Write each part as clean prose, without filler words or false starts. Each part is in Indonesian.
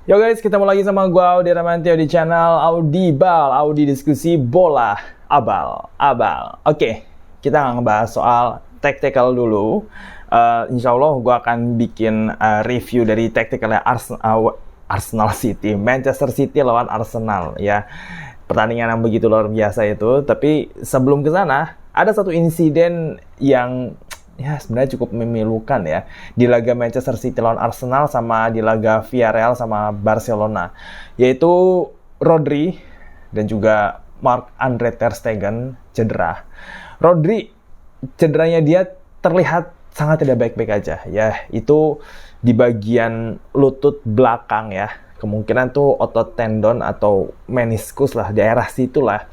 Yo guys, ketemu lagi sama gue Audi Ramantio di channel Audibal, Audi Diskusi Bola Abal. Oke, kita nggak ngebahas soal tactical dulu. Insya Allah gue akan bikin review dari tacticalnya Arsenal City, Manchester City lawan Arsenal ya. Pertandingan yang begitu luar biasa itu. Tapi sebelum ke sana, ada satu insiden yang ya sebenarnya cukup memilukan ya di laga Manchester City lawan Arsenal sama di laga Villarreal sama Barcelona, yaitu Rodri dan juga Marc-Andre ter Stegen cedera. Rodri cederanya dia terlihat sangat tidak baik-baik aja ya, itu di bagian lutut belakang ya, kemungkinan tuh otot tendon atau meniskus lah, daerah situlah.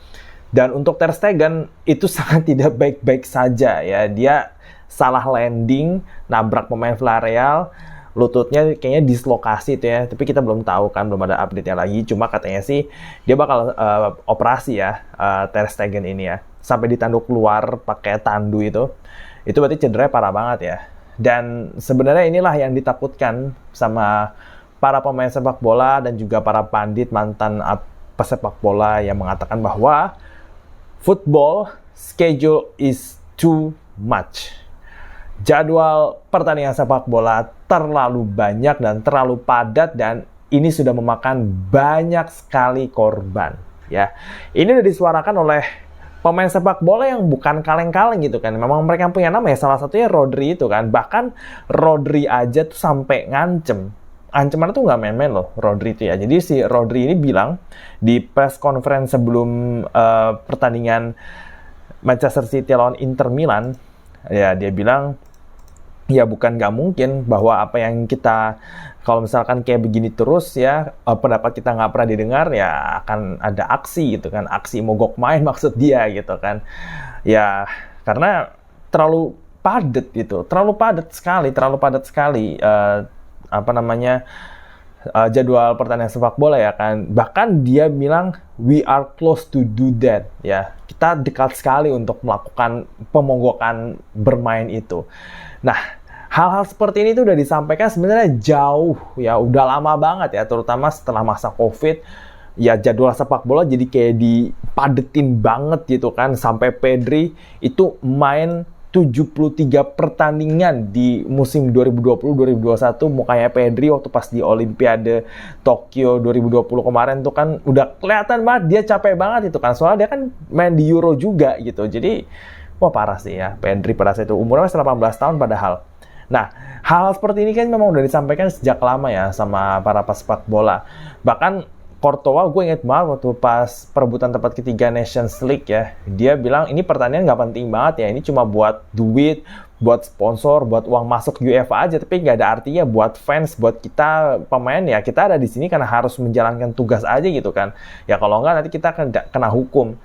Dan untuk ter Stegen itu sangat tidak baik-baik saja ya, dia salah landing, nabrak pemain Villarreal, lututnya kayaknya dislokasi itu ya, tapi kita belum tahu kan, belum ada update-nya lagi. Cuma katanya sih dia bakal operasi ya, ter Stegen ini ya, sampai ditanduk keluar pakai tandu itu berarti cederanya parah banget ya. Dan sebenarnya inilah yang ditakutkan sama para pemain sepak bola dan juga para pandit mantan pesepak bola yang mengatakan bahwa football schedule is too much. Jadwal pertandingan sepak bola terlalu banyak dan terlalu padat, dan ini sudah memakan banyak sekali korban ya. Ini udah disuarakan oleh pemain sepak bola yang bukan kaleng-kaleng gitu kan. Memang mereka punya nama ya, salah satunya Rodri itu kan. Bahkan Rodri aja tuh sampai ngancem. Ancaman itu nggak main-main loh Rodri itu ya. Jadi si Rodri ini bilang di press conference sebelum pertandingan Manchester City lawan Inter Milan ya, dia bilang ya bukan nggak mungkin bahwa apa yang kita, kalau misalkan kayak begini terus ya, pendapat kita nggak pernah didengar ya, akan ada aksi gitu kan, aksi mogok main maksud dia gitu kan ya, karena terlalu padat gitu, terlalu padat sekali jadwal pertandingan sepak bola ya kan. Bahkan dia bilang we are close to do that ya, kita dekat sekali untuk melakukan pemogokan bermain itu. Nah, hal-hal seperti ini tuh udah disampaikan sebenarnya jauh ya, udah lama banget ya, terutama setelah masa Covid ya, jadwal sepak bola jadi kayak dipadetin banget gitu kan, sampai Pedri itu main 73 pertandingan di musim 2020-2021. Mukanya Pedri waktu pas di Olimpiade Tokyo 2020 kemarin tuh kan udah kelihatan banget dia capek banget itu kan, soalnya dia kan main di Euro juga gitu. Jadi wah parah sih ya Pedri pada saat itu, umurnya masih 18 tahun padahal. Nah, hal seperti ini kan memang udah disampaikan sejak lama ya sama para pesepak bola. Bahkan Courtois, gue inget banget waktu pas perebutan tempat ketiga Nations League ya, dia bilang ini pertandingan nggak penting banget ya, ini cuma buat duit, buat sponsor, buat uang masuk UEFA aja, tapi nggak ada artinya buat fans, buat kita pemain ya, kita ada di sini karena harus menjalankan tugas aja gitu kan. Ya kalau nggak nanti kita akan kena hukum.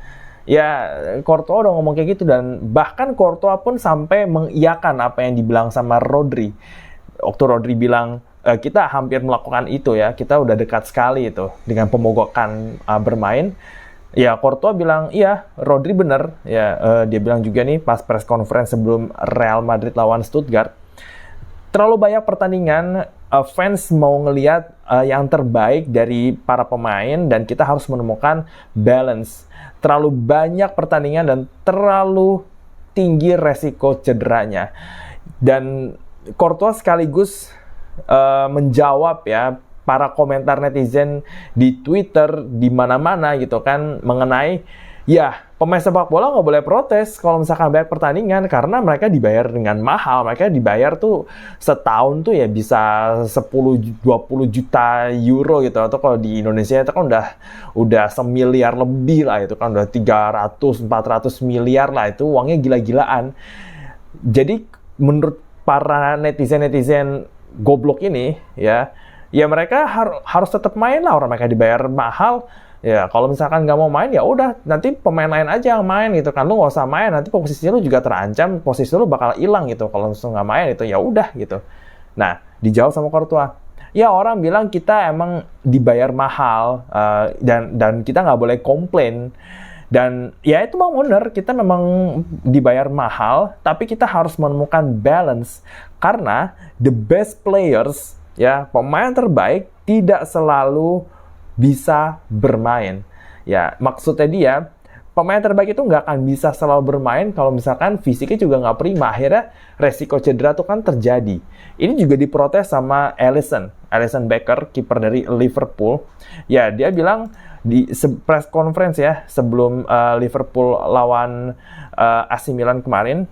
Ya, Courtois udah ngomong kayak gitu, dan bahkan Courtois pun sampai mengiyakan apa yang dibilang sama Rodri. Waktu Rodri bilang, kita hampir melakukan itu ya, kita udah dekat sekali itu dengan pemogokan bermain. Ya, Courtois bilang, iya, Rodri bener. Ya, dia bilang juga nih pas press conference sebelum Real Madrid lawan Stuttgart, terlalu banyak pertandingan, fans mau ngelihat yang terbaik dari para pemain, dan kita harus menemukan balance. Terlalu banyak pertandingan dan terlalu tinggi resiko cederanya. Dan Courtois sekaligus menjawab ya para komentar netizen di Twitter, di mana-mana gitu kan, mengenai ya pemain sepak bola nggak boleh protes kalau misalkan banyak pertandingan, karena mereka dibayar dengan mahal. Mereka dibayar tuh setahun tuh ya bisa 10-20 juta euro gitu, atau kalau di Indonesia itu kan udah semiliar lebih lah, itu kan udah 300-400 miliar lah, itu uangnya gila-gilaan. Jadi menurut para netizen goblok ini ya mereka harus tetap main lah, orang mereka dibayar mahal. Ya kalau misalkan nggak mau main ya udah, nanti pemain lain aja yang main gitu kan, lu nggak usah main, nanti posisi lu juga terancam, posisi lu bakal hilang gitu kalau misalnya nggak main itu, ya udah gitu. Nah, dijawab sama Courtois, ya orang bilang kita emang dibayar mahal, dan kita nggak boleh komplain. Dan ya itu bang, bener, kita memang dibayar mahal, tapi kita harus menemukan balance. Karena the best players, ya pemain terbaik, tidak selalu bisa bermain. Ya, maksudnya dia, pemain terbaik itu nggak akan bisa selalu bermain kalau misalkan fisiknya juga nggak prima. Akhirnya resiko cedera tuh kan terjadi. Ini juga diprotes sama Alisson Becker, kiper dari Liverpool. Ya, dia bilang di press conference ya, sebelum Liverpool lawan AC Milan kemarin,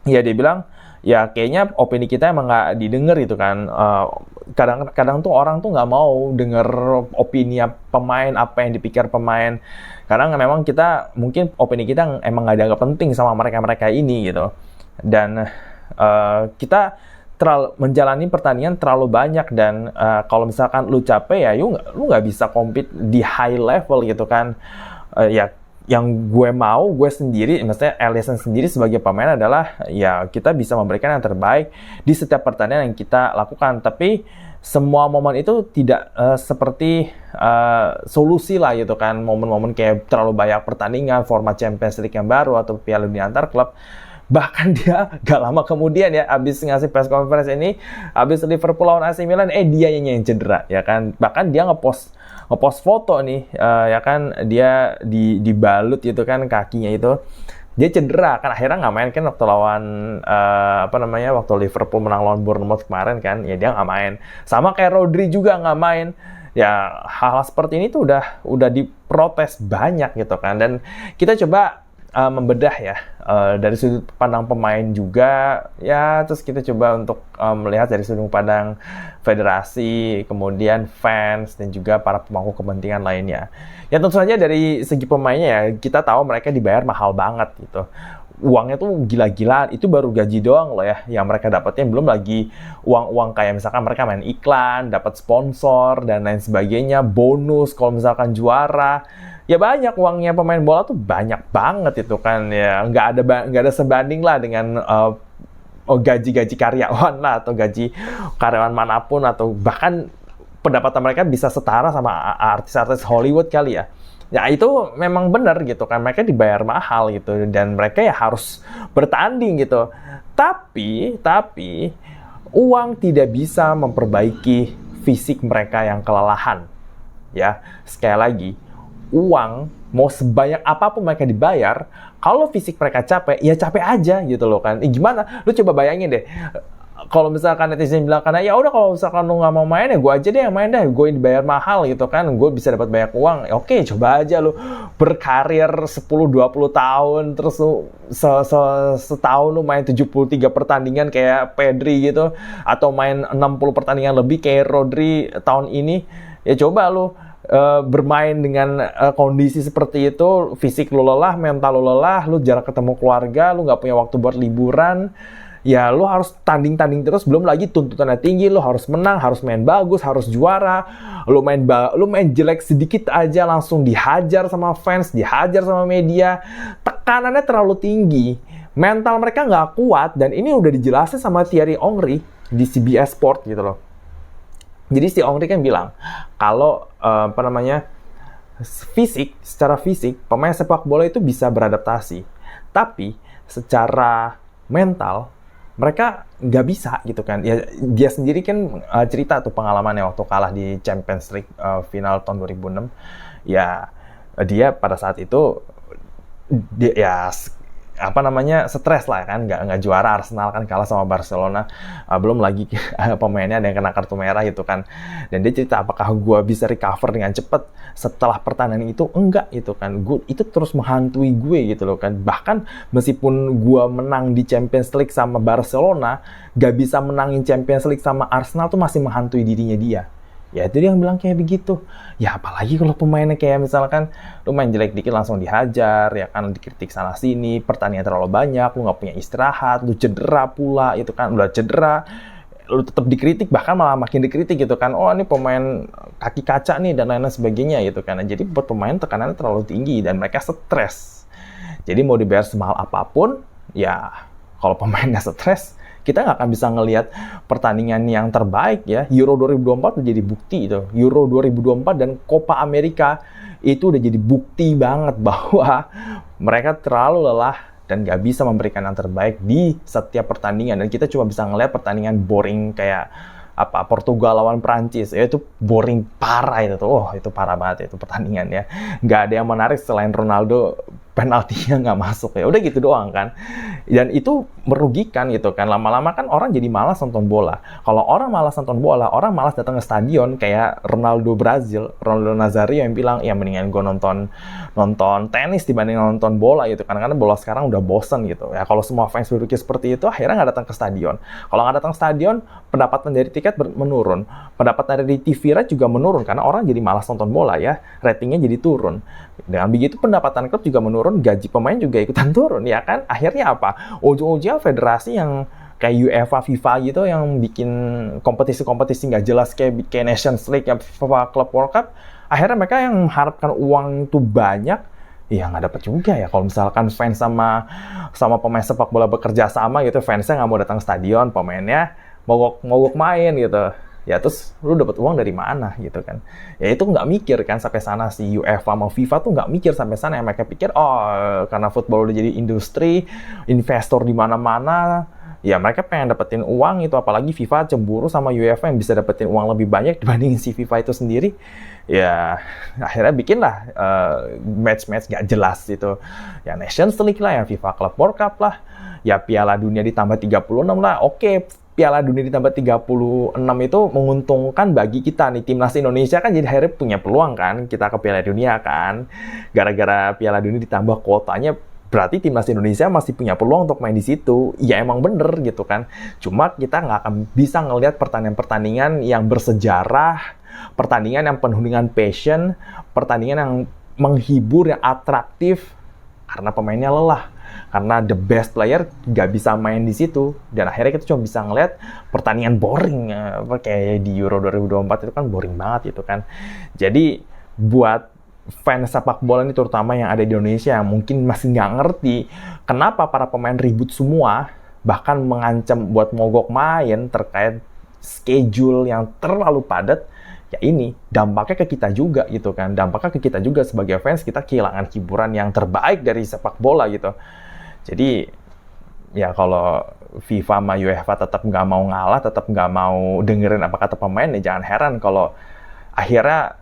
ya dia bilang, ya kayaknya opini kita emang nggak didengar gitu kan. Kadang-kadang tuh orang tuh nggak mau denger opini pemain, apa yang dipikir pemain. Karena memang kita, mungkin opini kita emang nggak dianggap penting sama mereka-mereka ini gitu. Dan kita menjalani pertandingan terlalu banyak, dan kalau misalkan lu capek ya lu nggak bisa compete di high level gitu kan. Ya yang gue sendiri, maksudnya Alisson sendiri sebagai pemain adalah ya kita bisa memberikan yang terbaik di setiap pertandingan yang kita lakukan. Tapi semua momen itu tidak seperti solusi lah gitu kan. Momen-momen kayak terlalu banyak pertandingan, format Champions League yang baru atau Piala Dunia antar klub. Bahkan dia gak lama kemudian ya, abis ngasih press conference ini, abis Liverpool lawan AC Milan, dia yang cedera ya kan. Bahkan dia ngepost foto nih, ya kan, dia dibalut gitu kan kakinya itu. Dia cedera kan, akhirnya nggak main kan waktu lawan waktu Liverpool menang lawan Bournemouth kemarin kan, ya dia nggak main. Sama kayak Rodri juga nggak main. Ya hal-hal seperti ini tuh udah diprotes banyak gitu kan. Dan kita coba membedah ya dari sudut pandang pemain juga ya, terus kita coba untuk melihat dari sudut pandang federasi, kemudian fans, dan juga para pemangku kepentingan lainnya. Ya tentu saja dari segi pemainnya ya, kita tahu mereka dibayar mahal banget gitu. Uangnya tuh gila-gilaan, itu baru gaji doang loh ya yang mereka dapetin, belum lagi uang-uang kayak misalkan mereka main iklan, dapat sponsor dan lain sebagainya, bonus kalau misalkan juara. Ya banyak uangnya pemain bola tuh, banyak banget itu kan ya, nggak ada sebanding lah dengan gaji-gaji karyawan lah, atau gaji karyawan manapun, atau bahkan pendapatan mereka bisa setara sama artis-artis Hollywood kali ya. Ya itu memang benar gitu kan, mereka dibayar mahal gitu, dan mereka ya harus bertanding gitu. Tapi uang tidak bisa memperbaiki fisik mereka yang kelelahan. Ya, sekali lagi, uang mau sebanyak apapun mereka dibayar, kalau fisik mereka capek, ya capek aja gitu loh kan. Gimana? Lu coba bayangin deh, kalau misalkan netizen bilang karena ya udah kalau misalkan lu nggak mau main ya gue aja deh yang main deh, gue dibayar mahal gitu kan, gue bisa dapat banyak uang. Oke, coba aja lu berkarir 10-20 tahun, terus lu setahun lu main 73 pertandingan kayak Pedri gitu, atau main 60 pertandingan lebih kayak Rodri tahun ini. Ya coba lu bermain dengan kondisi seperti itu, fisik lu lelah, mental lu lelah, lu jarang ketemu keluarga, lu nggak punya waktu buat liburan. Ya lu harus tanding terus, belum lagi tuntutannya tinggi, lu harus menang, harus main bagus, harus juara. Lu main jelek sedikit aja langsung dihajar sama fans, dihajar sama media. Tekanannya terlalu tinggi, mental mereka nggak kuat, dan ini udah dijelasin sama Thierry Henry di CBS Sport gitu loh. Jadi si Henry kan bilang kalau secara fisik pemain sepak bola itu bisa beradaptasi, tapi secara mental mereka nggak bisa gitu kan. Ya, dia sendiri kan cerita tuh pengalamannya waktu kalah di Champions League final tahun 2006. Ya, dia pada saat itu dia stres lah kan, nggak juara. Arsenal kan kalah sama Barcelona, belum lagi pemainnya ada yang kena kartu merah gitu kan. Dan dia cerita, apakah gue bisa recover dengan cepat setelah pertandingan itu? Enggak gitu kan, itu terus menghantui gue gitu loh kan. Bahkan meskipun gue menang di Champions League sama Barcelona, gak bisa menangin Champions League sama Arsenal tuh masih menghantui dirinya dia. Ya itu dia yang bilang kayak begitu. Ya apalagi kalau pemainnya kayak misalkan lu main jelek dikit langsung dihajar, ya kan, dikritik sana sini, pertandingan terlalu banyak, lu nggak punya istirahat, lu cedera pula, itu kan udah cedera, lu tetap dikritik, bahkan malah makin dikritik gitu kan. Oh ini pemain kaki kaca nih dan lain-lain sebagainya gitu kan. Jadi buat pemain tekanannya terlalu tinggi dan mereka stres. Jadi mau dibayar semahal apapun, ya kalau pemainnya stres, kita nggak akan bisa ngelihat pertandingan yang terbaik ya. Euro 2024 udah jadi bukti itu. Euro 2024 dan Copa America itu udah jadi bukti banget bahwa mereka terlalu lelah dan nggak bisa memberikan yang terbaik di setiap pertandingan. Dan kita cuma bisa ngelihat pertandingan boring kayak Portugal lawan Prancis, ya itu boring parah itu tuh. Oh, itu parah banget itu pertandingan ya. Nggak ada yang menarik selain Ronaldo penaltinya nggak masuk ya. Udah gitu doang kan. Dan itu merugikan gitu kan. Lama-lama kan orang jadi malas nonton bola. Kalau orang malas nonton bola, orang malas datang ke stadion kayak Ronaldo Brazil, Ronaldo Nazario yang bilang, ya mendingan gue nonton tenis dibanding nonton bola gitu. Karena bola sekarang udah bosen gitu. Ya kalau semua fans berpikir seperti itu, akhirnya nggak datang ke stadion. Kalau nggak datang ke stadion, pendapatan dari tiket menurun. Pendapatan dari TV rate juga menurun karena orang jadi malas nonton bola ya. Ratingnya jadi turun. Dengan begitu pendapatan klub juga menurun, gaji pemain juga ikutan turun ya kan. Akhirnya apa? Ujung-ujungnya federasi yang kayak UEFA, FIFA gitu yang bikin kompetisi-kompetisi nggak jelas kayak Nations League, yang FIFA Club World Cup, akhirnya mereka yang mengharapkan uang itu banyak, ya nggak dapat juga ya. Kalau misalkan fans sama pemain sepak bola bekerja sama gitu, fansnya nggak mau datang stadion, pemainnya mogok main gitu. Ya terus lu dapat uang dari mana gitu kan. Ya itu nggak mikir kan sampai sana, si UEFA sama FIFA tuh nggak mikir sampai sana. Yang mereka pikir, karena football udah jadi industri, investor di mana-mana, ya mereka pengen dapetin uang itu. Apalagi FIFA cemburu sama UEFA yang bisa dapetin uang lebih banyak dibanding si FIFA itu sendiri. Ya akhirnya bikinlah match-match nggak jelas gitu. Ya Nations League lah, yang FIFA Club World Cup lah, ya Piala Dunia ditambah 36 lah. Oke, Piala Dunia ditambah 36 itu menguntungkan bagi kita nih. Timnas Indonesia kan jadi akhirnya punya peluang kan kita ke Piala Dunia kan. Gara-gara Piala Dunia ditambah kuotanya, berarti Timnas Indonesia masih punya peluang untuk main di situ. Ya emang bener gitu kan. Cuma kita nggak akan bisa ngelihat pertandingan-pertandingan yang bersejarah, pertandingan yang penuh dengan passion, pertandingan yang menghibur, yang atraktif, karena pemainnya lelah. Karena the best player nggak bisa main di situ. Dan akhirnya kita cuma bisa ngeliat pertandingan boring. Kayak di Euro 2024 itu kan boring banget gitu kan. Jadi buat fans sepak bola ini terutama yang ada di Indonesia yang mungkin masih nggak ngerti kenapa para pemain ribut semua, bahkan mengancam buat mogok main terkait schedule yang terlalu padat. Ya ini dampaknya ke kita juga gitu kan. Dampaknya ke kita juga sebagai fans, kita kehilangan hiburan yang terbaik dari sepak bola gitu. Jadi ya kalau FIFA sama UEFA tetap nggak mau ngalah, tetap nggak mau dengerin apa kata pemain, ya jangan heran kalau akhirnya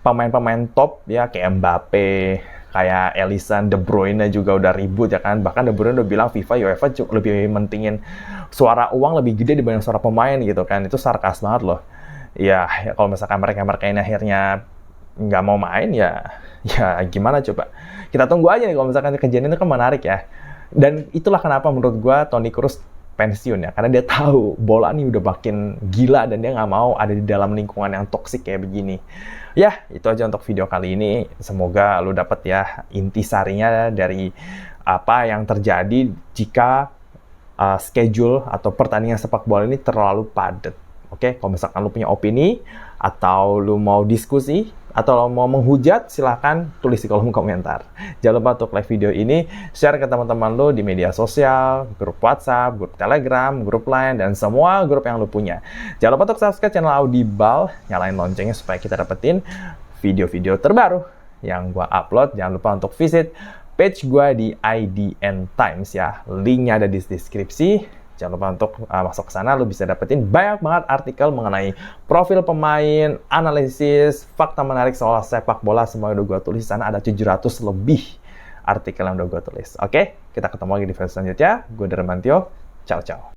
pemain-pemain top ya kayak Mbappe, kayak Alisson, De Bruyne juga udah ribut ya kan. Bahkan De Bruyne udah bilang FIFA, UEFA lebih mentingin suara uang lebih gede dibanding suara pemain gitu kan. Itu sarkas banget loh. Ya kalau misalkan mereka ini akhirnya nggak mau main, ya gimana coba. Kita tunggu aja nih kalau misalkan kejadian itu kan menarik ya. Dan itulah kenapa menurut gue Toni Kroos pensiun ya. Karena dia tahu bola nih udah makin gila dan dia nggak mau ada di dalam lingkungan yang toksik kayak begini. Ya, itu aja untuk video kali ini. Semoga lu dapet ya intisarinya dari apa yang terjadi jika schedule atau pertandingan sepak bola ini terlalu padat. Oke, kalau misalkan lu punya opini atau lu mau diskusi atau mau menghujat, silahkan tulis di kolom komentar. Jangan lupa untuk like video ini, share ke teman-teman lo di media sosial, grup WhatsApp, grup Telegram, grup Line, dan semua grup yang lo punya. Jangan lupa untuk subscribe channel Audible, nyalain loncengnya supaya kita dapetin video-video terbaru yang gua upload. Jangan lupa untuk visit page gua di IDN Times ya. Linknya ada di deskripsi. Jangan lupa untuk masuk ke sana, lu bisa dapetin banyak banget artikel mengenai profil pemain, analisis, fakta menarik soal sepak bola. Semua udah gue tulis di sana, ada 700 lebih artikel yang udah gue tulis. Oke, kita ketemu lagi di video selanjutnya. Gue Darmantio, ciao.